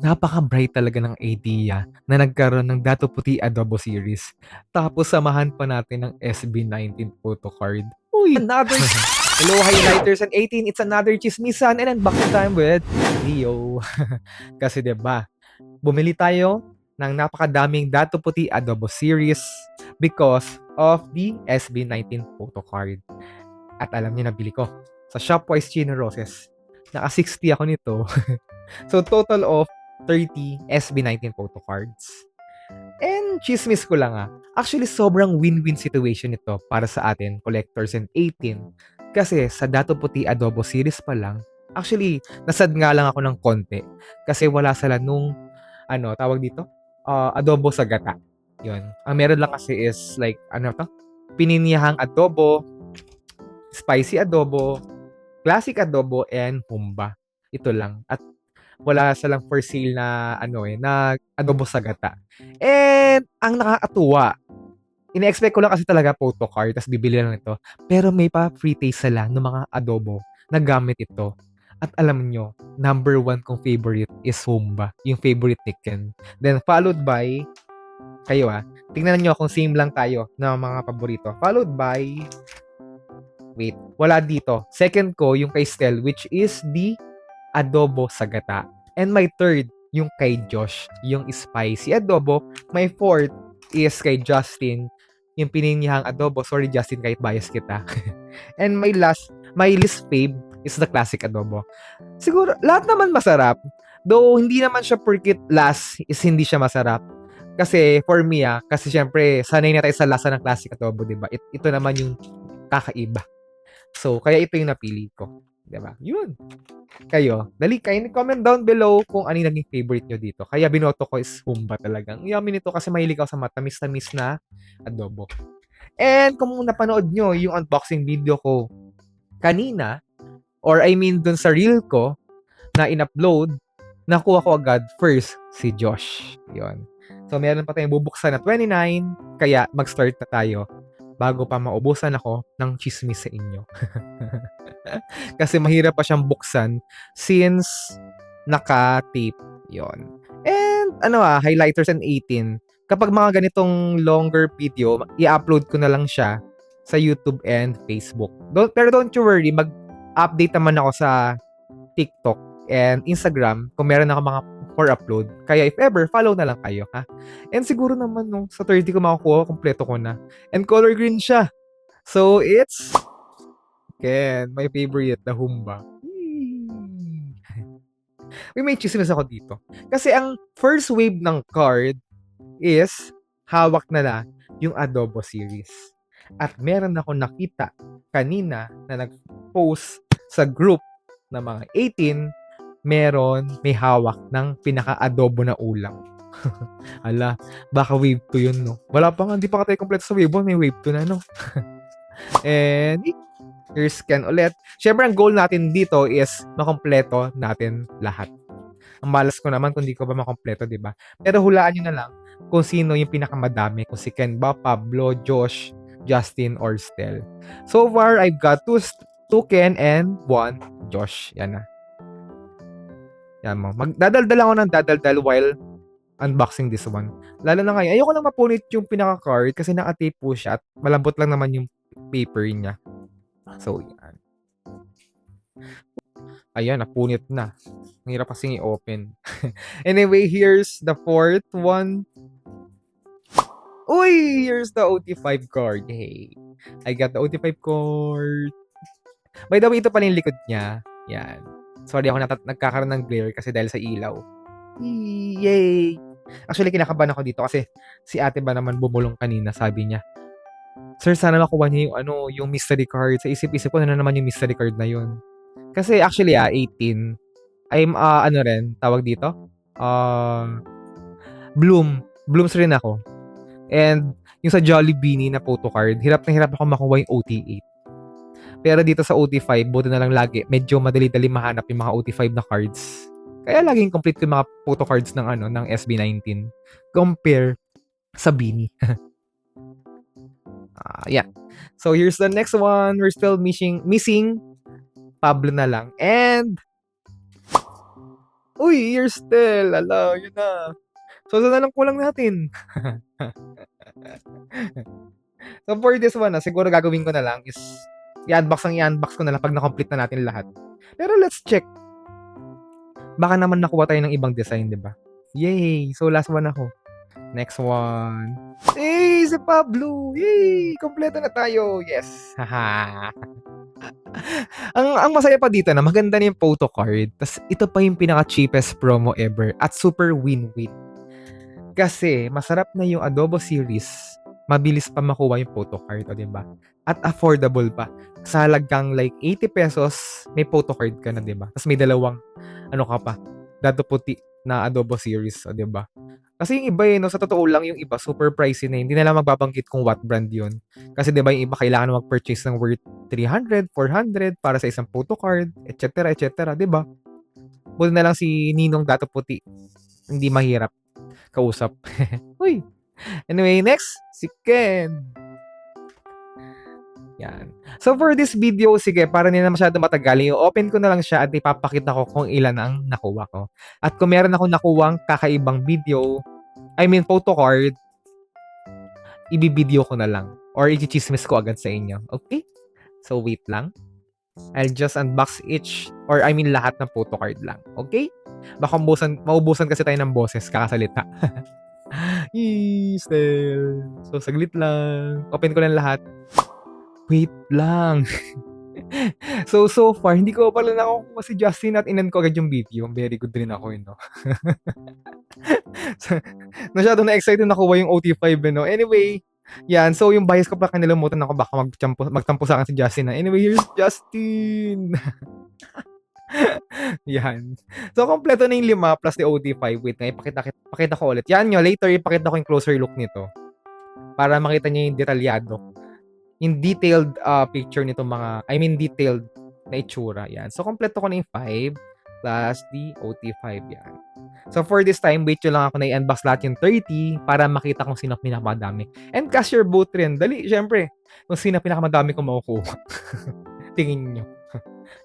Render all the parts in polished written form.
napaka-bright talaga ng idea na nagkaroon ng Dato Puti Adobo series. Tapos samahan pa natin ng SB19 photo card. Uy! Another Hello, highlighters and 18. It's another chismisan and unboxing time with Leo. Kasi 'di ba, bumili tayo ng napakadaming Dato Puti Adobo series because of the SB19 photo card. At alam niyo nabili ko sa Shopwise Chino Roses. Naka 60 ako nito. So total of 30 SB19 photo cards. And chismis ko lang actually sobrang win-win situation ito para sa atin, collectors and 18. Kasi sa Dato Puti Adobo series pa lang, actually, nasad nga lang ako ng konti. Kasi wala sila nung, tawag dito? Adobo sa gata. Yun. Ang meron lang kasi is like, pininiyahang adobo, spicy adobo, classic adobo, and humba. Ito lang. At wala silang for sale na na adobo sa gata. And ang nakakatuwa, ine-expect ko lang kasi talaga photo card tapos bibili lang ito. Pero may pa free taste sila ng mga adobo na gamit ito. At alam nyo, number one kong favorite is humba, yung favorite ni Ken. Then followed by, kayo tingnan nyo kung same lang tayo ng mga paborito. Followed by, wait, wala dito. Second ko, yung kay Stel, which is the adobo sa gata. And my third, yung kay Josh, yung spicy adobo. My fourth is kay Justin, yung pininyahang adobo. Sorry Justin, kahit bias kita. And my least fave is the classic adobo. Siguro, lahat naman masarap. Though, hindi naman siya porkit last is hindi siya masarap. Kasi, for me kasi syempre, sanay na tayo sa lasa ng classic adobo, diba? Ito naman yung kakaiba. So, kaya ito yung napili ko. Diba? Yun. Kayo, dali kayo, comment down below kung ano yung naging favorite nyo dito. Kaya binoto ko is humba talagang. Yummy nito kasi mahilig ako sa matamis-tamis na adobo. And kung napanood nyo yung unboxing video ko kanina, or I mean dun sa reel ko na in-upload, nakuha ko agad first si Josh. Yon. So meron pa tayong bubuksan na 29, kaya mag-start na tayo bago pa maubusan ako ng chismis sa inyo. Kasi mahirap pa siyang buksan since naka-tape yon. And highlighters and 18. Kapag mga ganitong longer video, i-upload ko na lang siya sa YouTube and Facebook. Pero don't you worry, mag-update naman ako sa TikTok and Instagram kung meron ako mga for upload. Kaya if ever, follow na lang kayo, ha? And siguro naman, sa 30 ko makukuha, kompleto ko na. And color green siya. So, it's Ken, my favorite, the humba. May chismis ako dito. Kasi ang first wave ng card is hawak na yung Adobo series. At meron ako nakita kanina na nag-post sa group ng mga 18, may hawak ng pinaka-adobo na ulam. Ala, baka wave 2 yun, no? Wala pa nga, hindi pa tayo kompleto sa wave 1, may wave 2 na, no? And here's Ken ulit. Siyempre, ang goal natin dito is makompleto natin lahat. Ang malas ko naman kung di ko ba makompleto, di ba? Pero hulaan nyo na lang kung sino yung pinakamadami. Kung si Ken ba, Pablo, Josh, Justin, or Stel. So far, I've got two Ken and 1 Josh. Yan na. Yan mo. Magdadaldal ako ng dadaldal while unboxing this one. Lalo na ngayon, ayoko lang mapunit yung pinaka-card kasi naka-tape po siya at malambot lang naman yung paper niya. So, yan. Ayan, napunit na. Ang hirap kasing i-open. Anyway, here's the fourth one. Uy! Here's the OT5 card. Hey, I got the OT5 card. By the way, ito pala yung likod niya. Yan. Sorry ako nagkakaroon ng glare kasi dahil sa ilaw. Yay! Actually, kinakabahan ako dito kasi si ate ba naman bumulong kanina, sabi niya, "Sir, sana makuha niya yung mystery card." Sa isip-isip ko na naman yung mystery card na yun. Kasi actually, 18. I'm, tawag dito? Blooms rin ako. And yung sa Jollibee na photo card, hirap na hirap ako makuha yung OT8. Pero dito sa OT5, buti na lang lagi, medyo madali-dali mahanap yung mga OT5 na cards. Kaya laging complete ko yung mga photo cards ng SB19 compare sa Bini. Yeah. So here's the next one. We're still missing Pablo na lang. And Uy, you're still. Ala, yun na. So, na lang kulang natin. So, for this one, siguro gagawin ko na lang is i-unbox ko na lang pag na-complete na natin lahat. Pero let's check. Baka naman nakuha tayo ng ibang design, di ba? Yay! So, last one ako. Next one. Hey, si Pablo! Yay! Kompleto na tayo! Yes! Haha! ang masaya pa dito na maganda na yung photo card. Tas ito pa yung pinaka-cheapest promo ever at super win-win. Kasi masarap na yung Adobo series, mabilis pa makuha yung photo card, o diba? At affordable pa. Sa halagang like 80 pesos, may photo card ka na, diba? Tapos may dalawang, ano ka pa, Dato Puti na Adobo series, o diba? Kasi yung iba no, sa totoo lang yung iba, super pricey na hindi na lang magbabanggit kung what brand yun. Kasi diba yung iba kailangan mag-purchase ng worth 300, 400 para sa isang photo card, etc. etc. Diba? Buti na lang si Ninong Dato Puti. Hindi mahirap kausap. Uy! Anyway, next, si Ken. Yan. So for this video, sige, para hindi na masyado matagal, i-open ko na lang siya at ipapakita ko kung ilan ang nakuha ko. At kung meron akong nakuwang kakaibang video, photo card, ibibideo ko na lang. Or i-chismis ko agad sa inyo. Okay? So wait lang. I'll just unbox lahat ng photo card lang. Okay? Baka maubusan kasi tayo ng boses kakasalita. Still. So, saglit lang. Open ko lang lahat. Wait lang. So far, hindi ko pala nakukuha si Justin at inan ko agad yung video. Very good rin ako yun, no? Masyado na-excited nakuha yung OT5, no? Anyway, yan. So, yung bias ko pa kanilamutan ako. Baka magtampo sa akin si Justin. Anyway, here's Justin. Yan. So, kompleto na yung 5 plus the OT5. Wait nga, ipakita ko ulit. Yan nyo, later ipakita ko yung closer look nito. Para makita nyo yung detalyado. Yung detailed picture nito detailed na itsura. Yan. So, kompleto ko na yung 5 plus the OT5. Yan. So, for this time, wait nyo lang ako na i-unbox lahat yung 30 para makita kung sino pinakamadami. And cast your vote rin. Dali, syempre. Kung sino pinakamadami kung makukuha. Tingin nyo.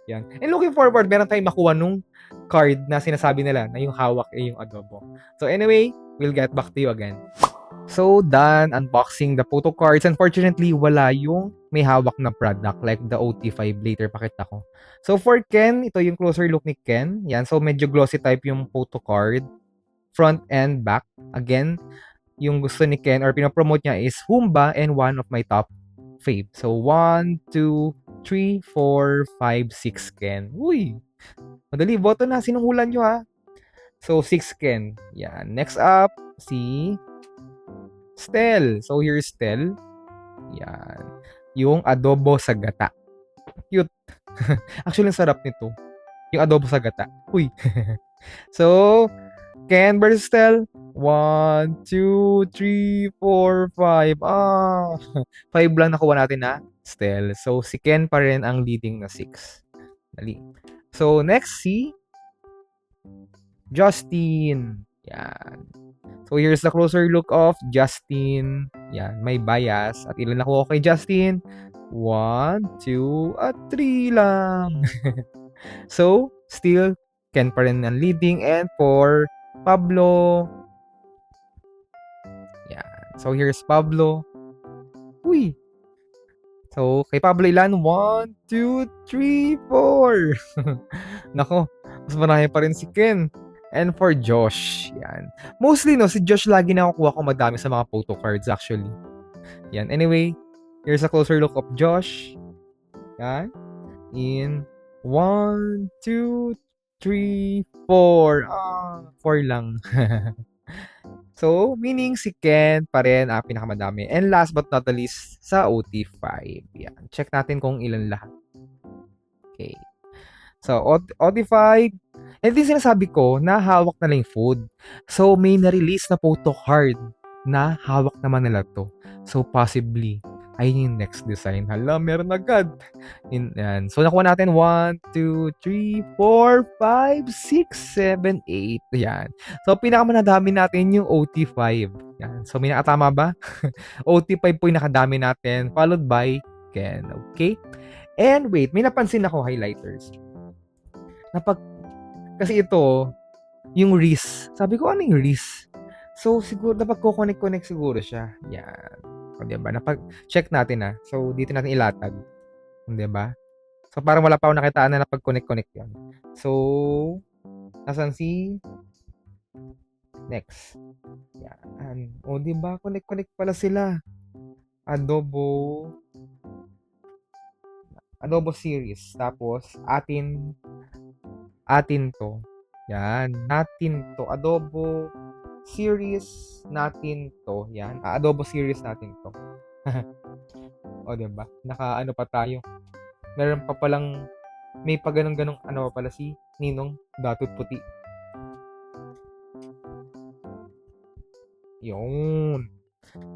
Yan. And looking forward, meron tayong makuha nung card na sinasabi nila na yung hawak yung adobo. So anyway, we'll get back to you again. So done unboxing the photo cards. Unfortunately, wala yung may hawak na product like the OT5. Later pakita ko. So for Ken, ito yung closer look ni Ken. Yan. So medyo glossy type yung photo card. Front and back. Again, yung gusto ni Ken or pinopromote niya is Humba and one of my top fave. So 1, 2, 3, 4, 5, 6 Ken. Uy! Madali, boto na. Sinuhulan nyo ha. So 6 Ken. Yan. Next up, si Stel. So here's Stel. Yan. Yung adobo sa gata. Cute. Actually, ang sarap nito. Yung adobo sa gata. Uy. So, Ken versus Stel. 1, 2, 3, 4, 5. 5 lang nakuha natin na Stel. So, si Ken pa rin ang leading na 6. Dali. So, next si Justin. Yan. So, here's the closer look of Justin. Yan. May bias. At ilan nakuha ko kay Justin? 1, 2, at 3 lang. So, still, Ken pa rin ang leading. And for Pablo, yan. So, here's Pablo. Uy! So, kay Pablo ilan? 1, 2, 3, 4. Nako, mas marami pa rin si Ken. And for Josh, yan. Mostly, no, si Josh lagi nakukuha ko madami sa mga photo cards actually. Yan. Anyway, here's a closer look of Josh. Yan. In 1, 2, 3, 4. 4 lang. So, meaning si Ken pa rin pinakamadami. And last but not the least, sa OT5. Yan. Check natin kung ilan lahat. Okay. So, OT5. And din sinasabi ko na hawak na lang yung food. So, may na-release na photo card na hawak naman nila to. So, possibly, ayun yung next design. Hala, meron agad. Yan. So, nakuha natin 1, 2, 3, 4, 5, 6, 7, 8. Yan. So, pinakamanadami natin yung OT5. Yan. So, may nakatama ba? OT5 po yung nakadami natin, followed by Ken. Okay? And wait, may napansin ako highlighters. Kasi ito, yung wrist. Sabi ko, ano yung wrist? So, siguro, dapat ko-connect siguro siya. Yan. O, diba? Check natin So, dito natin ilatag. Diba? So, parang wala pa ako nakitaan na napag-connect yan. So, nasan si next? Yan. O, diba? Connect pala sila. Adobo series. Tapos, atin to. Yan. Natin to. Adobo series natin to. Yan. Adobo series natin to. O, diba? Naka-ano pa tayo. Meron pa palang, may pa ganong ano pa pala si Ninong Datot Puti. Yun.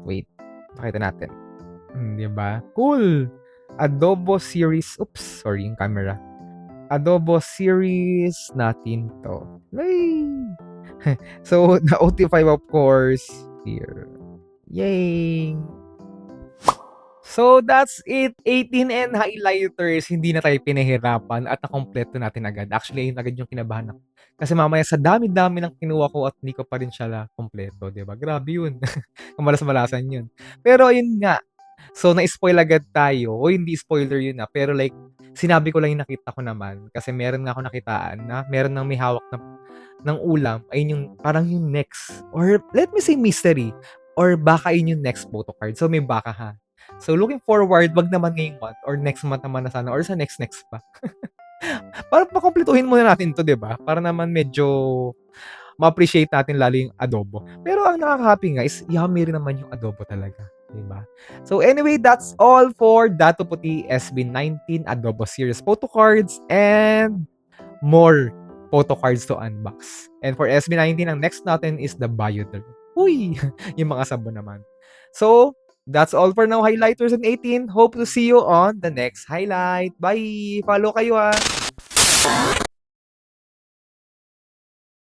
Wait. Pakita natin. Diba? Cool! Adobo series. Oops, sorry yung camera. Adobo series natin to. Yay! So, the OT5 of course, here. Yay! So, that's it. 18 and highlighters. Hindi na tayo pinahirapan at nakompleto natin agad. Actually, ayun agad yung kinabahan ako. Kasi mamaya sa dami-dami ng kinuha ko at hindi ko pa rin siya kompleto, di ba? Grabe yun. Kamalas-malasan yun. Pero ayun nga. So, na-spoil agad tayo. O hindi spoiler yun pero like, sinabi ko lang yung nakita ko naman. Kasi meron nga ako nakitaan na meron nang may hawak ng ulam. Ayun yung, parang yung next. Or let me say mystery. Or baka yun yung next photo card. So, may baka ha. So, looking forward, wag naman ngayong month or next month naman na sana or sa next pa. Para pakumpletuhin muna natin to, 'di ba? Para naman medyo ma-appreciate natin lalo yung adobo. Pero ang nakaka-happy nga is yummy rin naman yung adobo talaga, 'di ba? So anyway, that's all for Dato Puti SB19 Adobo Series photo cards and more photo cards to unbox. And for SB19, ang next natin is the Bioderm. Uy! Yung mga sabon naman. So, that's all for now, Highlighters and 18. Hope to see you on the next highlight. Bye! Follow kayo